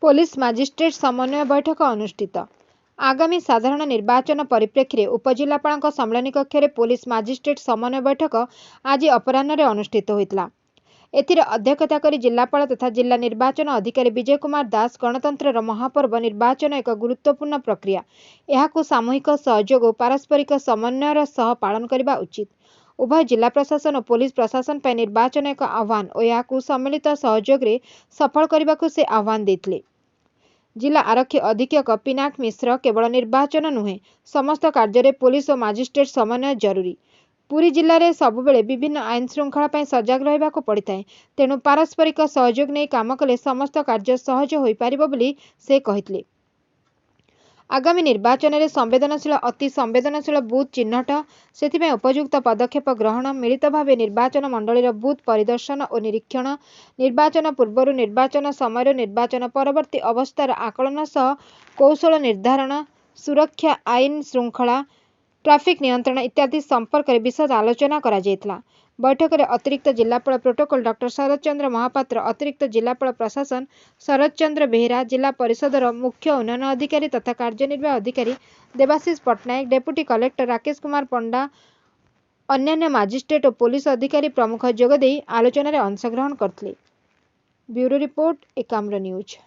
Police magistrate समन्वय बैठक अनुष्ठित। आगामी साधारण निर्वाचन परिप्रेक्षी उपजिलापाल सम्मेलन कक्ष पुलिस मजिस्ट्रेट समन्वय बैठक आज अपराह्न अनुष्ठित होता। एथिरे अध्यक्षता करी जिलापाल तथा जिला निर्वाचन अधिकारी विजय कुमार दास गणतंत्र महापर्व निर्वाचन एक गुरुत्वपूर्ण प्रक्रिया, यहाकू सामूहिक सहयोग और पारस्परिक समन्वयर सह पालन करने उचित। उभय जिला प्रशासन और पुलिस प्रशासन पर निर्वाचन एक आह्वान और यहाकू सम्मिलित सहयोग रे सफल करने को से आह्वान देते। जिला आरक्षी अधीक्षक पिनाक मिश्र केवल निर्वाचन नुहे समस्त कार्य पुलिस और मजिस्ट्रेट समन्वय जरूरी। पूरी जिले में सबुबले विभिन्न आईन श्रृंखला सजग रहा पड़ता है, तेणु पारस्परिक सहयोग नहीं काम कले समस्त कार्य सहज हो पारिबो बोली से कहते। आगामी निर्वाचन में संवेदनशील अति संवेदनशील बूथ चिन्हट से उपयुक्त पदक्षेप ग्रहण, मिलित भाव निर्वाचन मंडलीर बूथ परिदर्शन और निरीक्षण, निर्वाचन पूर्व निर्वाचन समय निर्वाचन परवर्ती अवस्थार आकलन सह कौशल निर्धारण, सुरक्षा, आईन श्रृंखला, ट्राफिक नियंत्रण इत्यादि संपर्क में विशद आलोचना करा जायतला। बैठक में अतिरिक्त जिलापाल प्रोटोकॉल डॉ शरद चंद्र महापात्र, अतिरिक्त जिलापाल प्रशासन शरद चंद्र बेहेरा, जिला परिषदर मुख्य उन्नयन अधिकारी तथा कार्यनिर्वाही अधिकारी देवाशीष पट्टनायक, डेप्यूटी कलेक्टर राकेश कुमार पंडा, अन्यान्य मजिस्ट्रेट और पुलिस अधिकारी प्रमुख जोगदे आलोचना अंशग्रहण करते। Bureau report Ekamra news.